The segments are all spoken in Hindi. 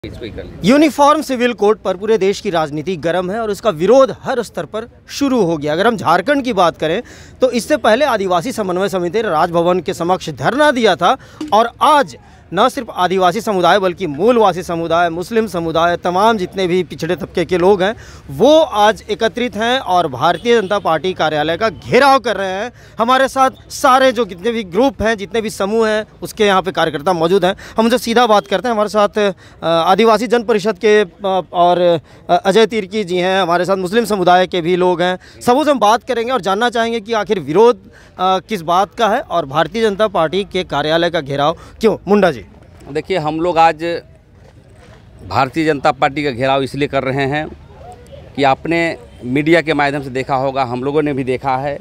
यूनिफॉर्म सिविल कोड पर पूरे देश की राजनीति गर्म है और इसका विरोध हर स्तर पर शुरू हो गया। अगर हम झारखंड की बात करें तो इससे पहले आदिवासी समन्वय समिति ने राजभवन के समक्ष धरना दिया था और आज न सिर्फ आदिवासी समुदाय बल्कि मूलवासी समुदाय, मुस्लिम समुदाय, तमाम जितने भी पिछड़े तबके के लोग हैं वो आज एकत्रित हैं और भारतीय जनता पार्टी कार्यालय का घेराव कर रहे हैं। हमारे साथ सारे जो कितने भी ग्रुप हैं, जितने भी समूह हैं, उसके यहाँ पे कार्यकर्ता मौजूद हैं। हम उनसे सीधा बात करते हैं। हमारे साथ आदिवासी जन परिषद के और अजय तिर्की जी हैं, हमारे साथ मुस्लिम समुदाय के भी लोग हैं। सबों से हम बात करेंगे और जानना चाहेंगे कि आखिर विरोध किस बात का है और भारतीय जनता पार्टी के कार्यालय का घेराव क्यों। मुंडा जी, देखिए, हम लोग आज भारतीय जनता पार्टी का घेराव इसलिए कर रहे हैं कि आपने मीडिया के माध्यम से देखा होगा, हम लोगों ने भी देखा है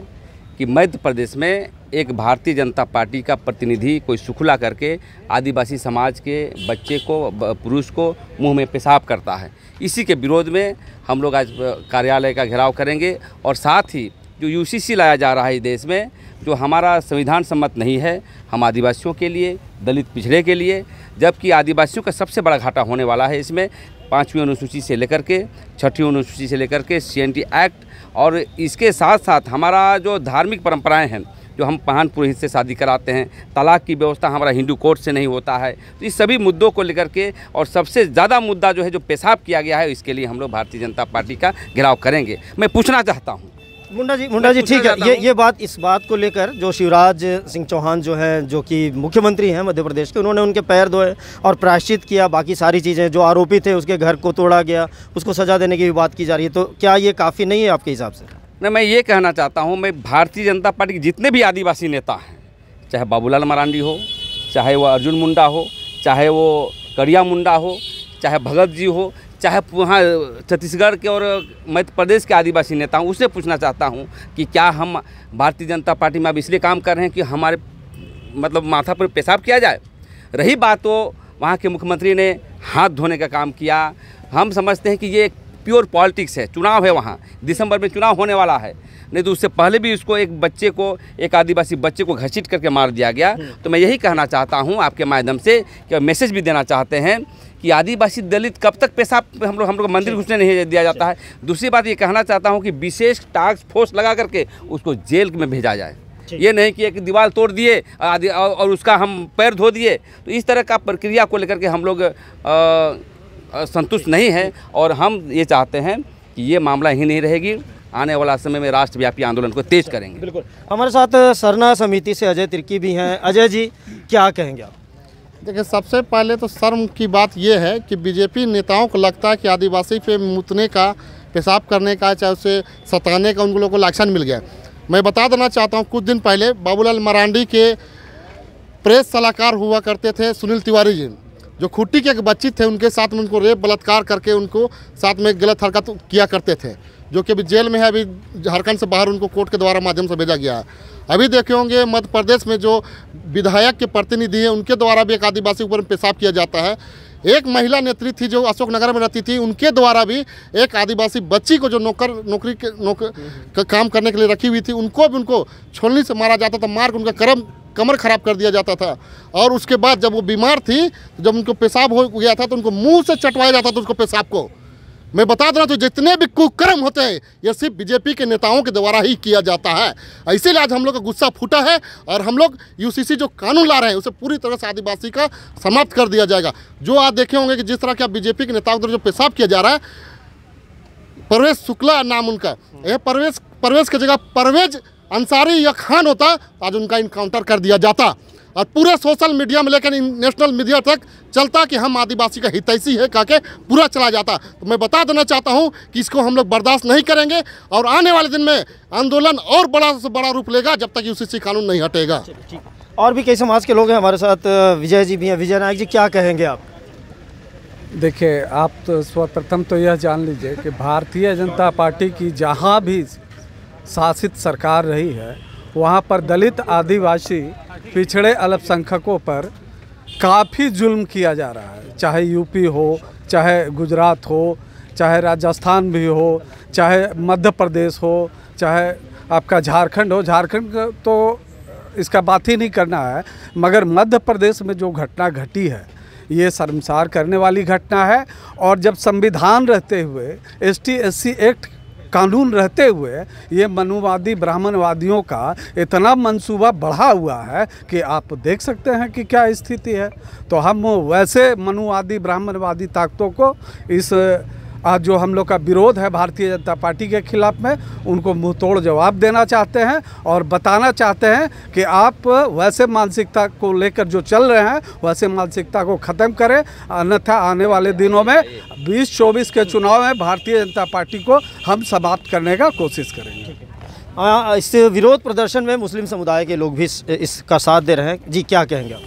कि मध्य प्रदेश में एक भारतीय जनता पार्टी का प्रतिनिधि कोई सुखला करके आदिवासी समाज के बच्चे को, पुरुष को मुंह में पेशाब करता है। इसी के विरोध में हम लोग आज कार्यालय का घेराव करेंगे और साथ ही जो यूसीसी लाया जा रहा है इस देश में, जो हमारा संविधान सम्मत नहीं है, हम आदिवासियों के लिए, दलित पिछड़े के लिए, जबकि आदिवासियों का सबसे बड़ा घाटा होने वाला है इसमें 5वीं अनुसूची से लेकर के 6वीं अनुसूची से लेकर के CNT एक्ट, और इसके साथ साथ हमारा जो धार्मिक परंपराएं हैं, जो हम पाहन पुरोहित से शादी कराते हैं, तलाक की व्यवस्था हमारा हिंदू कोर्ट से नहीं होता है, तो इस सभी मुद्दों को लेकर के और सबसे ज़्यादा मुद्दा जो है जो पेशाब किया गया है, इसके लिए हम लोग भारतीय जनता पार्टी का घेराव करेंगे। मैं पूछना चाहता हूँ मुंडा जी ठीक है, इस बात को लेकर जो शिवराज सिंह चौहान जो हैं, जो कि मुख्यमंत्री हैं मध्य प्रदेश के, उन्होंने उनके पैर धोए और प्रायश्चित किया, बाकी सारी चीज़ें, जो आरोपी थे उसके घर को तोड़ा गया, उसको सज़ा देने की भी बात की जा रही है, तो क्या ये काफ़ी नहीं है आपके हिसाब से? नहीं, मैं ये कहना चाहता हूँ, मैं भारतीय जनता पार्टी के जितने भी आदिवासी नेता हैं, चाहे बाबूलाल मरांडी हो, चाहे वो अर्जुन मुंडा हो, चाहे वो करिया मुंडा हो, चाहे भगत जी हो, चाहे वहाँ छत्तीसगढ़ के और मध्य प्रदेश के आदिवासी नेता हूँ, उससे पूछना चाहता हूँ कि क्या हम भारतीय जनता पार्टी में अब इसलिए काम कर रहे हैं कि हमारे मतलब माथा पर पेशाब किया जाए? रही बात तो वहाँ के मुख्यमंत्री ने हाथ धोने का काम किया। हम समझते हैं कि ये प्योर पॉलिटिक्स है, चुनाव है, वहाँ दिसंबर में चुनाव होने वाला है, नहीं तो उससे पहले भी उसको एक आदिवासी बच्चे को घसीट करके मार दिया गया। तो मैं यही कहना चाहता हूँ आपके माध्यम से कि मैसेज भी देना चाहते हैं कि आदिवासी दलित कब तक पेशाब हम लोग मंदिर घुसने नहीं दिया जाता है। दूसरी बात ये कहना चाहता हूँ कि विशेष टास्क फोर्स लगा करके उसको जेल में भेजा जाए, ये नहीं कि एक दीवार तोड़ दिए और उसका हम पैर धो दिए। तो इस तरह का प्रक्रिया को लेकर के हम लोग संतुष्ट नहीं है और हम ये चाहते हैं कि ये मामला ही नहीं रहेगी, आने वाला समय में राष्ट्रव्यापी आंदोलन को तेज करेंगे। बिल्कुल। हमारे साथ सरना समिति से अजय तिर्की भी हैं। अजय जी, क्या कहेंगे आप? देखिए, सबसे पहले तो शर्म की बात यह है कि बीजेपी नेताओं को लगता है कि आदिवासी पे मुतने का, पेशाब करने का, चाहे उसे सताने का उन लोगों को लाइसेंस मिल गया। मैं बता देना चाहता हूँ, कुछ दिन पहले बाबूलाल मरांडी के प्रेस सलाहकार हुआ करते थे सुनील तिवारी जी, जो खुट्टी के एक बच्ची थे, उनके साथ में उनको रेप बलात्कार करके उनको साथ में गलत हरकत किया करते थे, जो कि अभी जेल में है। अभी झारखंड से बाहर उनको कोर्ट के द्वारा माध्यम से भेजा गया है। अभी देखे होंगे मध्य प्रदेश में जो विधायक के प्रतिनिधि हैं, उनके द्वारा भी एक आदिवासी ऊपर पेशाब किया जाता है। एक महिला नेत्री थी जो अशोकनगर में रहती थी, उनके द्वारा भी एक आदिवासी बच्ची को जो नौकरी काम करने के लिए रखी हुई थी, उनको भी उनको छोलनी से मारा जाता था, मार के उनका कमर खराब कर दिया जाता था। और उसके बाद जब वो बीमार थी, जब उनको पेशाब हो गया था तो उनको मुंह से चटवाया जाता था उसको पेशाब को। मैं बता देना, तो जितने भी कुकर्म होते हैं ये सिर्फ बीजेपी के नेताओं के द्वारा ही किया जाता है। इसीलिए आज हम लोग का गुस्सा फूटा है और हम लोग यूसीसी जो कानून ला रहे हैं उसे पूरी तरह से आदिवासी का समाप्त कर दिया जाएगा। जो आप देखे होंगे कि जिस तरह का बीजेपी के नेताओं द्वारा जो पेशाब किया जा रहा है, परवेज शुक्ला नाम उनका, यह परवेज की जगह परवेज अंसारी या खान होता, आज उनका इनकाउंटर कर दिया जाता और पूरे सोशल मीडिया में लेकर नेशनल मीडिया तक चलता कि हम आदिवासी का हितैषी है कह के पूरा चला जाता। तो मैं बता देना चाहता हूं कि इसको हम लोग बर्दाश्त नहीं करेंगे और आने वाले दिन में आंदोलन और बड़ा से बड़ा रूप लेगा जब तक यूसीसी कानून नहीं हटेगा। और भी कई समाज के लोग हैं हमारे साथ। विजय जी भी हैं। विजय नायक जी, क्या कहेंगे आप? देखिए, आप तो सर्वप्रथम तो यह जान लीजिए कि भारतीय जनता पार्टी की जहाँ भी शासित सरकार रही है, वहाँ पर दलित, आदिवासी, पिछड़े अल्पसंख्यकों पर काफ़ी जुल्म किया जा रहा है। चाहे यूपी हो, चाहे गुजरात हो, चाहे राजस्थान भी हो, चाहे मध्य प्रदेश हो, चाहे आपका झारखंड हो। झारखंड तो इसका बात ही नहीं करना है, मगर मध्य प्रदेश में जो घटना घटी है ये शर्मसार करने वाली घटना है। और जब संविधान रहते हुए, ST SC एक्ट कानून रहते हुए, ये मनुवादी ब्राह्मणवादियों का इतना मंसूबा बढ़ा हुआ है कि आप देख सकते हैं कि क्या स्थिति है। तो हम वैसे मनुवादी ब्राह्मणवादी ताकतों को इस आज जो हम लोग का विरोध है भारतीय जनता पार्टी के खिलाफ में, उनको मुंह तोड़ जवाब देना चाहते हैं और बताना चाहते हैं कि आप वैसे मानसिकता को लेकर जो चल रहे हैं वैसे मानसिकता को ख़त्म करें, अन्यथा आने वाले दिनों में 2024 के चुनाव में भारतीय जनता पार्टी को हम समाप्त करने का कोशिश करेंगे। इस विरोध प्रदर्शन में मुस्लिम समुदाय के लोग भी इसका साथ दे रहे हैं जी, क्या कहेंगे आप?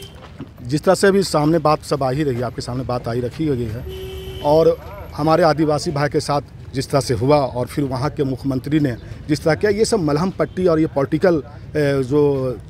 जिस तरह से अभी सामने बात सब आ ही रही है, आपके सामने बात आई रखी गई है, और हमारे आदिवासी भाई के साथ जिस तरह से हुआ और फिर वहाँ के मुख्यमंत्री ने जिस तरह किया, ये सब मलहम पट्टी और ये पॉलिटिकल जो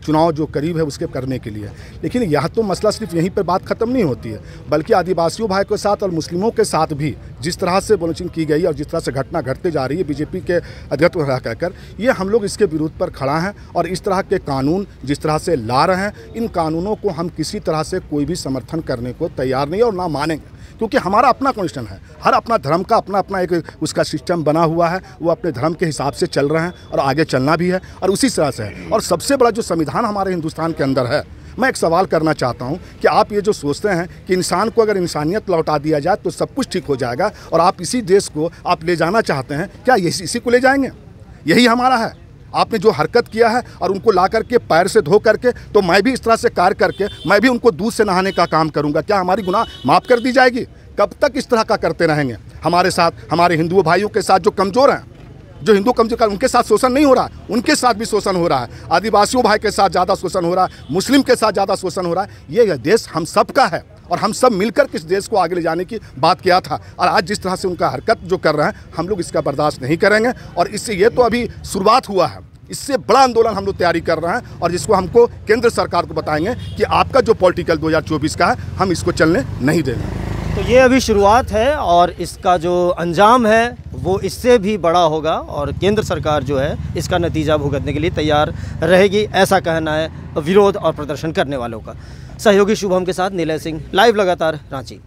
चुनाव जो करीब है उसके करने के लिए। लेकिन यह तो मसला सिर्फ यहीं पर बात ख़त्म नहीं होती है, बल्कि आदिवासियों भाई के साथ और मुस्लिमों के साथ भी जिस तरह से बोलिंग की गई और जिस तरह से घटना घटते जा रही है बीजेपी के अध्यक्ष रह कहकर, ये हम लोग इसके विरोध पर खड़ा हैं। और इस तरह के कानून जिस तरह से ला रहे हैं, इन कानूनों को हम किसी तरह से कोई भी समर्थन करने को तैयार नहीं और ना मानेंगे, क्योंकि हमारा अपना कॉन्स्टिट्यूशन है, हर अपना धर्म का अपना अपना एक उसका सिस्टम बना हुआ है, वो अपने धर्म के हिसाब से चल रहे हैं और आगे चलना भी है और उसी तरह से है। और सबसे बड़ा जो संविधान हमारे हिंदुस्तान के अंदर है, मैं एक सवाल करना चाहता हूं कि आप ये जो सोचते हैं कि इंसान को अगर इंसानियत लौटा दिया जाए तो सब कुछ ठीक हो जाएगा और आप इसी देश को आप ले जाना चाहते हैं, क्या इसी को ले जाएंगे? यही हमारा है। आपने जो हरकत किया है और उनको ला करके पैर से धो करके, तो मैं भी इस तरह से कार्य करके मैं भी उनको दूध से नहाने का काम करूंगा, क्या हमारी गुनाह माफ़ कर दी जाएगी? कब तक इस तरह का करते रहेंगे? हमारे साथ, हमारे हिंदू भाइयों के साथ जो कमज़ोर हैं, जो हिंदू कमज़ोर, उनके साथ शोषण नहीं हो रहा, उनके साथ भी शोषण हो रहा है। आदिवासियों भाई के साथ ज़्यादा शोषण हो रहा है, मुस्लिम के साथ ज़्यादा शोषण हो रहा है। ये देश हम सब का है और हम सब मिलकर किस देश को आगे ले जाने की बात किया था। और आज जिस तरह से उनका हरकत जो कर रहे हैं, हम लोग इसका बर्दाश्त नहीं करेंगे। और इससे ये तो अभी शुरुआत हुआ है, इससे बड़ा आंदोलन हम लोग तैयारी कर रहे हैं और जिसको हमको केंद्र सरकार को बताएंगे कि आपका जो पॉलिटिकल 2024 का है, हम इसको चलने नहीं देंगे। तो ये अभी शुरुआत है और इसका जो अंजाम है वो इससे भी बड़ा होगा और केंद्र सरकार जो है इसका नतीजा भुगतने के लिए तैयार रहेगी, ऐसा कहना है विरोध और प्रदर्शन करने वालों का। सहयोगी शुभम के साथ नीलय सिंह, लाइव लगातार, रांची।